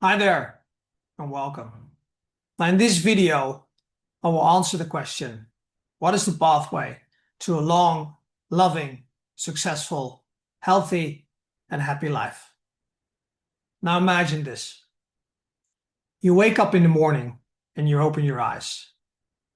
Hi there and welcome. Now in this video, I will answer the question, what is the pathway to a long, loving, successful, healthy, and happy life? Now imagine this. You wake up in the morning and you open your eyes.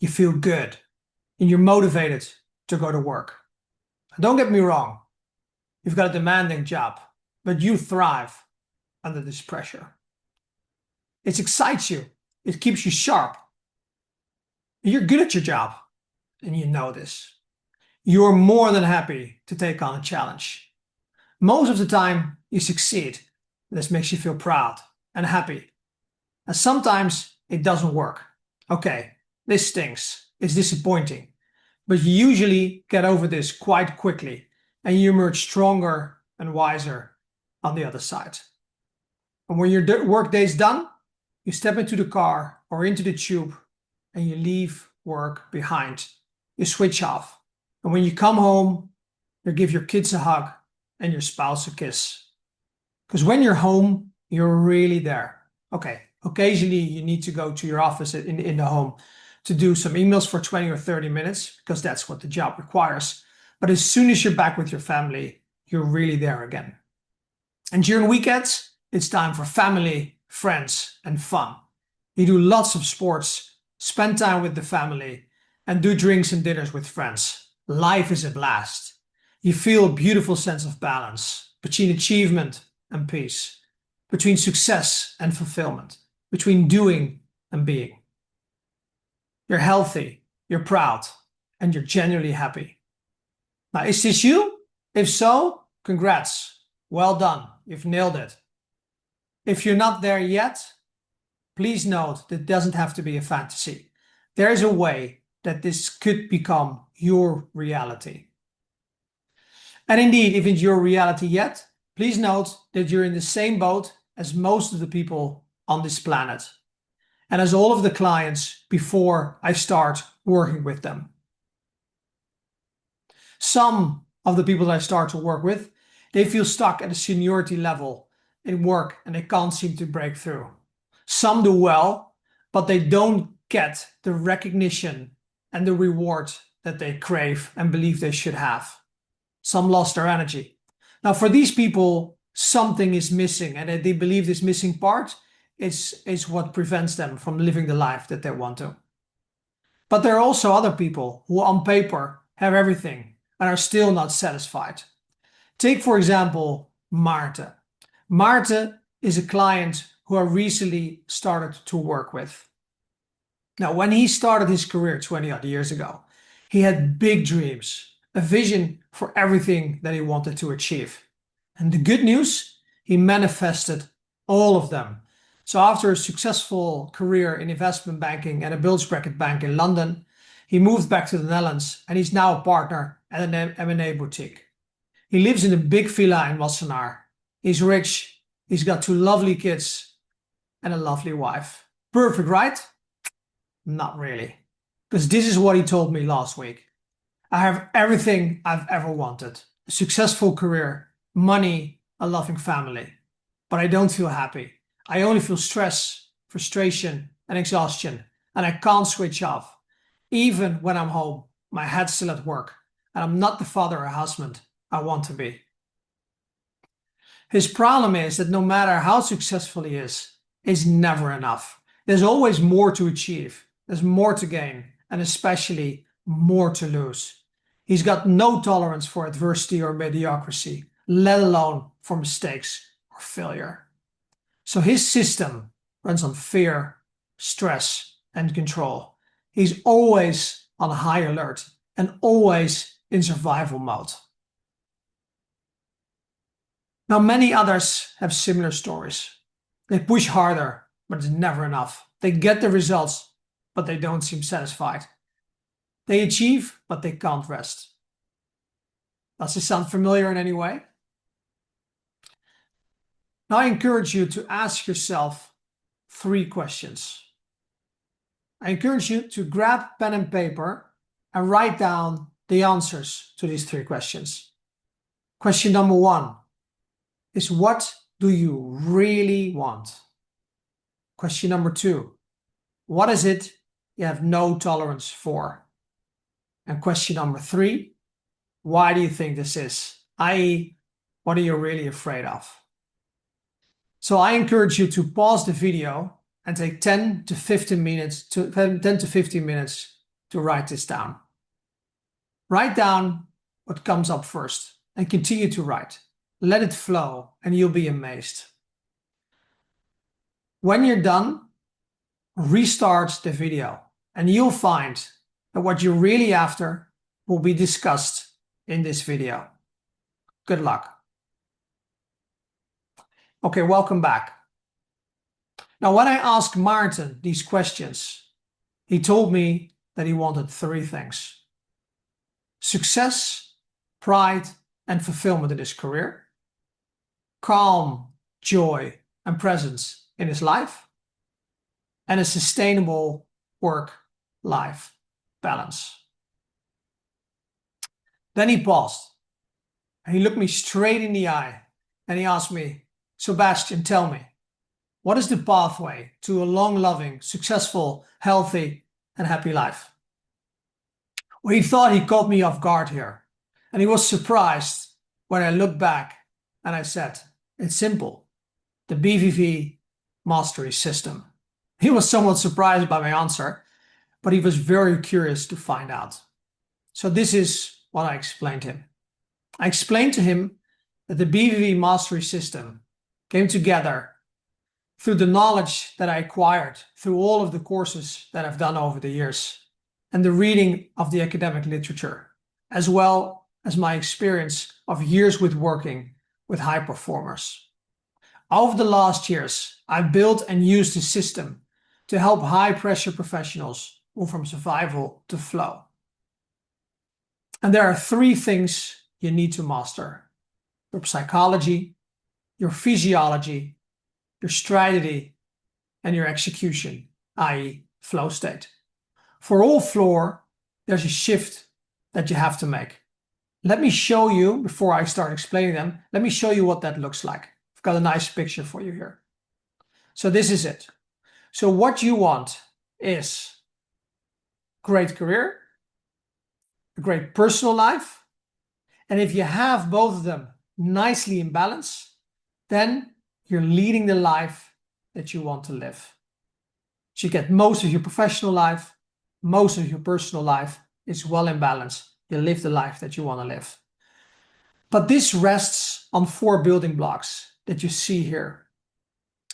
You feel good and you're motivated to go to work. Don't get me wrong, you've got a demanding job, but you thrive under this pressure. It excites you. It keeps you sharp. You're good at your job, and you know this. You're more than happy to take on a challenge. Most of the time, you succeed. This makes you feel proud and happy. And sometimes it doesn't work. Okay, this stinks. It's disappointing. But you usually get over this quite quickly, and you emerge stronger and wiser on the other side. And when your workday's done, you step into the car or into the tube and you leave work behind. You switch off. And when you come home, you give your kids a hug and your spouse a kiss. Because when you're home, you're really there. Okay, occasionally you need to go to your office in the home to do some emails for 20 or 30 minutes because that's what the job requires. But as soon as you're back with your family, you're really there again. And during weekends, it's time for family, friends, and fun. You do lots of sports, spend time with the family, and do drinks and dinners with friends. Life is a blast. You feel a beautiful sense of balance between achievement and peace, between success and fulfillment, between doing and being. You're healthy, you're proud, and you're genuinely happy. Now, is this you? If so, congrats. Well done. You've nailed it. If you're not there yet, please note that it doesn't have to be a fantasy. There is a way that this could become your reality. And indeed, if it's your reality yet, please note that you're in the same boat as most of the people on this planet, and as all of the clients before I start working with them. Some of the people that I start to work with, they feel stuck at a seniority level in work and they can't seem to break through. Some do well, but they don't get the recognition and the reward that they crave and believe they should have. Some lost their energy. Now, for these people, something is missing, and they believe this missing part is what prevents them from living the life that they want to. But there are also other people who on paper have everything and are still not satisfied. Take, for example, Maarten. Maarten is a client who I recently started to work with. Now, when he started his career 20 odd years ago, he had big dreams, a vision for everything that he wanted to achieve. And the good news, he manifested all of them. So after a successful career in investment banking and a bulge bracket bank in London, he moved back to the Netherlands and he's now a partner at an M&A boutique. He lives in a big villa in Wassenaar. He's rich, he's got 2 lovely kids and a lovely wife. Perfect, right? Not really. Because this is what he told me last week. I have everything I've ever wanted. A successful career, money, a loving family. But I don't feel happy. I only feel stress, frustration, and exhaustion. And I can't switch off. Even when I'm home, my head's still at work. And I'm not the father or husband I want to be. His problem is that no matter how successful he is, it's never enough. There's always more to achieve. There's more to gain, and especially more to lose. He's got no tolerance for adversity or mediocrity, let alone for mistakes or failure. So his system runs on fear, stress, and control. He's always on high alert and always in survival mode. Now, many others have similar stories. They push harder, but it's never enough. They get the results, but they don't seem satisfied. They achieve, but they can't rest. Does this sound familiar in any way? Now, I encourage you to ask yourself 3 questions. I encourage you to grab pen and paper and write down the answers to these 3 questions. Question number 1 is, what do you really want? Question number 2. What is it you have no tolerance for? And question number 3. Why do you think this is? i.e., what are you really afraid of? So I encourage you to pause the video and take 10 to 15 minutes to write this down. Write down what comes up first and continue to write. Let it flow and you'll be amazed. When you're done, restart the video and you'll find that what you're really after will be discussed in this video. Good luck. Okay, welcome back. Now, when I asked Maarten these questions, he told me that he wanted 3 things: success, pride, and fulfillment in his career, calm, joy, and presence in his life, and a sustainable work-life balance. Then he paused, and he looked me straight in the eye, and he asked me, Sebastian, tell me, what is the pathway to a long, loving, successful, healthy, and happy life? Well, he thought he caught me off guard here, and he was surprised when I looked back and I said, it's simple, the BVV mastery system. He was somewhat surprised by my answer, but he was very curious to find out. So this is what I explained to him. I explained to him that the BVV mastery system came together through the knowledge that I acquired through all of the courses that I've done over the years and the reading of the academic literature, as well as my experience of years with working with high performers. Over the last years, I built and used the system to help high-pressure professionals move from survival to flow. And there are 3 things you need to master: your psychology, your physiology, your strategy, and your execution, i.e. flow state. For all 4, there's a shift that you have to make. Let me show you, before I start explaining them, let me show you what that looks like. I've got a nice picture for you here. So this is it. So what you want is a great career, a great personal life, and if you have both of them nicely in balance, then you're leading the life that you want to live. So you get most of your professional life, most of your personal life is well in balance. You live the life that you want to live. But this rests on 4 building blocks that you see here.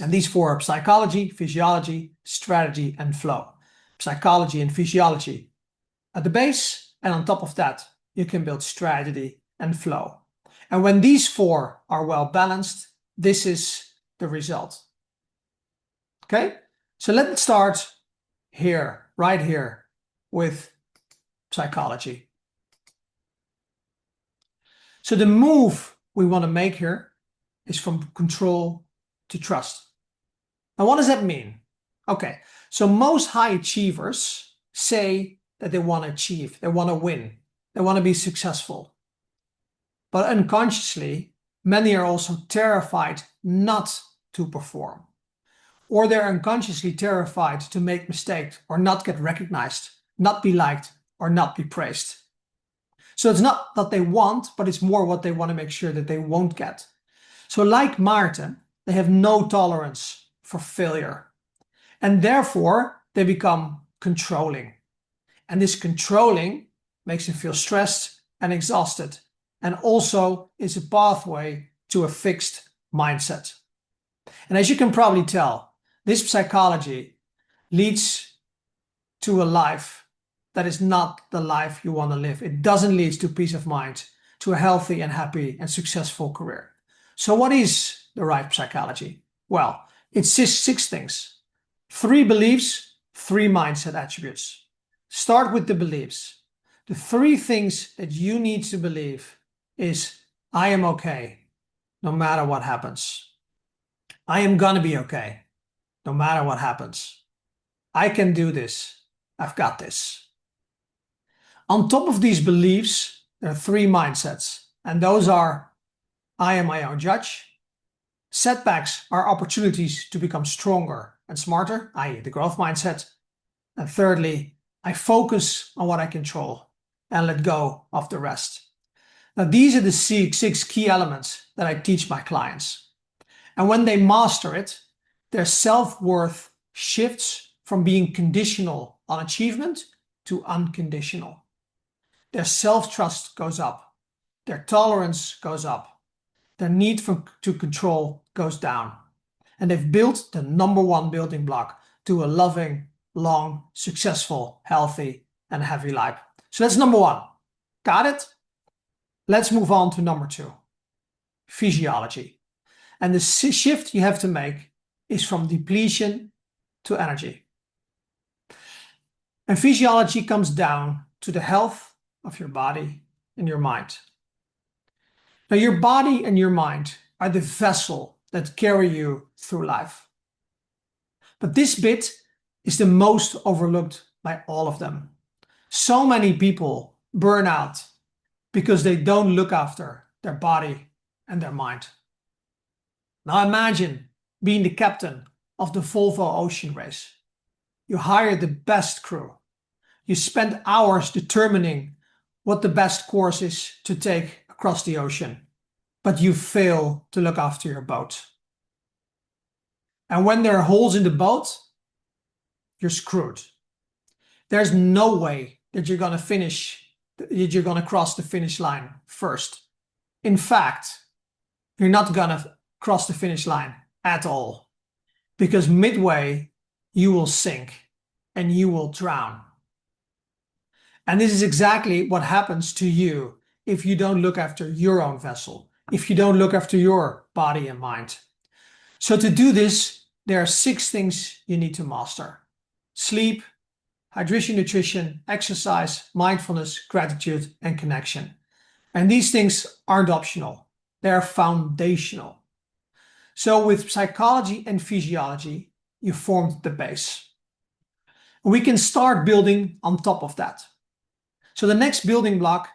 And these 4 are psychology, physiology, strategy, and flow. Psychology and physiology at the base, and on top of that, you can build strategy and flow. And when these 4 are well balanced, this is the result. Okay, so let's start here, right here, with psychology. So the move we want to make here is from control to trust. Now, what does that mean? Okay, so most high achievers say that they want to achieve, they want to win, they want to be successful. But unconsciously, many are also terrified not to perform. Or they're unconsciously terrified to make mistakes or not get recognized, not be liked, or not be praised. So it's not that they want, but it's more what they want to make sure that they won't get. So like Maarten, they have no tolerance for failure. And therefore, they become controlling. And this controlling makes them feel stressed and exhausted, and also is a pathway to a fixed mindset. And as you can probably tell, this psychology leads to a life that is not the life you want to live. It doesn't lead to peace of mind, to a healthy and happy and successful career. So what is the right psychology? Well, it's 6 things. 3 beliefs, 3 mindset attributes. Start with the beliefs. The 3 things that you need to believe is, I am okay, no matter what happens. I am gonna be okay, no matter what happens. I can do this. I've got this. On top of these beliefs, there are 3 mindsets, and those are, I am my own judge. Setbacks are opportunities to become stronger and smarter, i.e. the growth mindset. And thirdly, I focus on what I control and let go of the rest. Now, these are the six key elements that I teach my clients. And when they master it, their self-worth shifts from being conditional on achievement to unconditional. Their self-trust goes up. Their tolerance goes up. Their need to control goes down. And they've built the number one building block to a loving, long, successful, healthy, and happy life. So that's number one. Got it? Let's move on to number two, physiology. And the shift you have to make is from depletion to energy. And physiology comes down to the health of your body and your mind. Now, your body and your mind are the vessel that carry you through life. But this bit is the most overlooked by all of them. So many people burn out because they don't look after their body and their mind. Now imagine being the captain of the Volvo ocean race. You hire the best crew. You spend hours determining what the best course is to take across the ocean, but you fail to look after your boat. And when there are holes in the boat, you're screwed. There's no way that you're going to cross the finish line first. In fact, you're not going to cross the finish line at all, because midway you will sink and you will drown. And this is exactly what happens to you if you don't look after your own vessel, if you don't look after your body and mind. So to do this, there are 6 things you need to master: sleep, hydration, nutrition, exercise, mindfulness, gratitude, and connection. And these things aren't optional. They are foundational. So with psychology and physiology, you formed the base. We can start building on top of that. So the next building block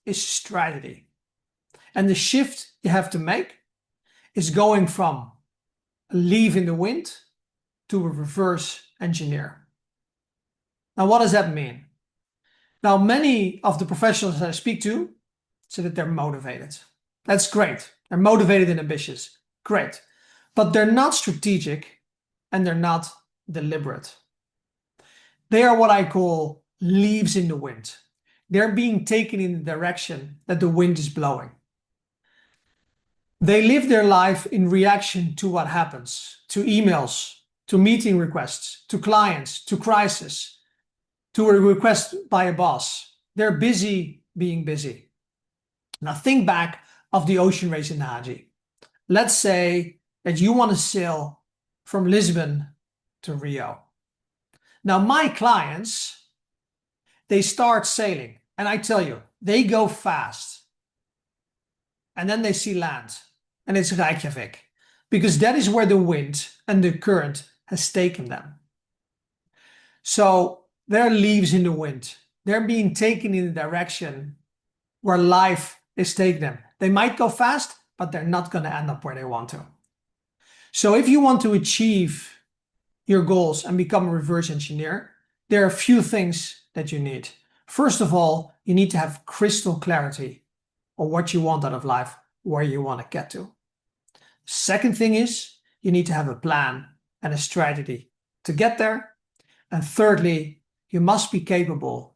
is strategy. And the shift you have to make is going from a leaf in the wind to a reverse engineer. Now, what does that mean? Now, many of the professionals that I speak to say that they're motivated. That's great. They're motivated and ambitious. Great. But they're not strategic and they're not deliberate. They are what I call leaves in the wind. They're being taken in the direction that the wind is blowing. They live their life in reaction to what happens, to emails, to meeting requests, to clients, to crisis, to a request by a boss. They're busy being busy. Now think back of the ocean race analogy. Let's say that you want to sail from Lisbon to Rio. Now my clients, they start sailing, and I tell you, they go fast. And then they see land, and it's Reykjavik, because that is where the wind and the current has taken them. So they're leaves in the wind. They're being taken in the direction where life is taking them. They might go fast, but they're not going to end up where they want to. So if you want to achieve your goals and become a reverse engineer, there are a few things that you need. First of all, you need to have crystal clarity on what you want out of life, where you want to get to. Second thing is you need to have a plan and a strategy to get there. And thirdly, you must be capable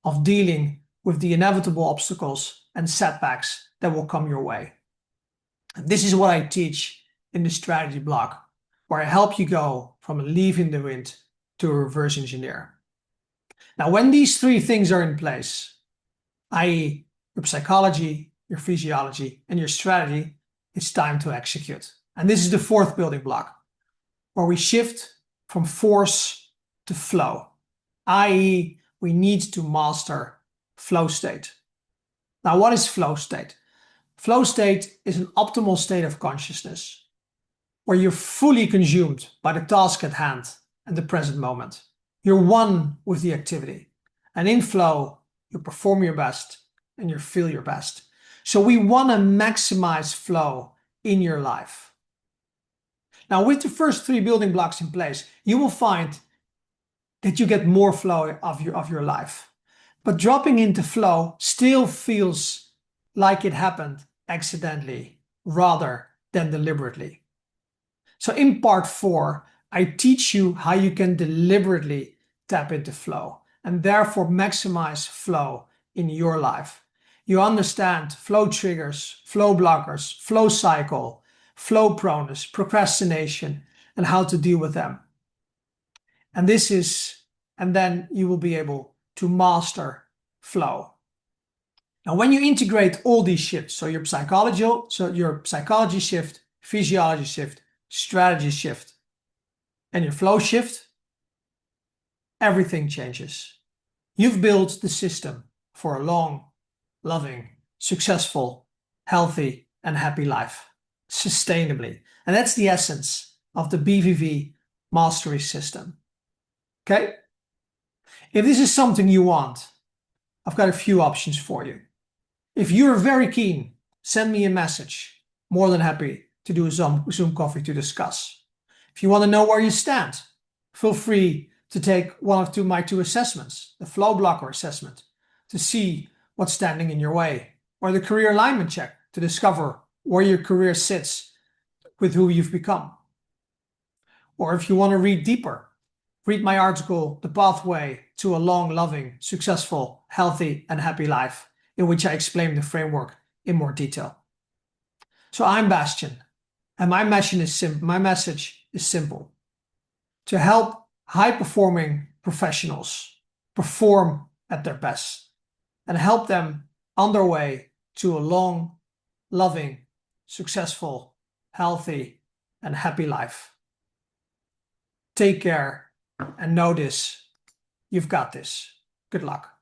of dealing with the inevitable obstacles and setbacks that will come your way. And this is what I teach in the strategy block, where I help you go from a leaf in the wind to a reverse engineer. Now, when these 3 things are in place, i.e. your psychology, your physiology, and your strategy, it's time to execute. And this is the 4th building block, where we shift from force to flow, i.e. we need to master flow state. Now, what is flow state? Flow state is an optimal state of consciousness where you're fully consumed by the task at hand and the present moment. You're one with the activity. And in flow, you perform your best and you feel your best. So we want to maximize flow in your life. Now, with the first 3 building blocks in place, you will find that you get more flow of your life. But dropping into flow still feels like it happened accidentally rather than deliberately. So in part 4, I teach you how you can deliberately tap into flow and therefore maximize flow in your life. You understand flow triggers, flow blockers, flow cycle, flow proneness, procrastination, and how to deal with them. And then you will be able to master flow. Now, when you integrate all these shifts, so your psychology shift, physiology shift, strategy shift, and your flow shift, everything changes. You've built the system for a long, loving, successful, healthy, and happy life, sustainably. And that's the essence of the BVV mastery system. Okay? If this is something you want, I've got a few options for you. If you're very keen, send me a message. More than happy to do a Zoom coffee to discuss. If you want to know where you stand, feel free to take one of my 2 assessments, the flow blocker assessment, to see what's standing in your way, or the career alignment check to discover where your career sits with who you've become. Or if you want to read deeper, read my article, The Pathway to a Long, Loving, Successful, Healthy, and Happy Life, in which I explain the framework in more detail. So I'm Bastian, and my message is simple: to help high-performing professionals perform at their best and help them on their way to a long, loving, successful, healthy, and happy life. Take care and know this. You've got this. Good luck.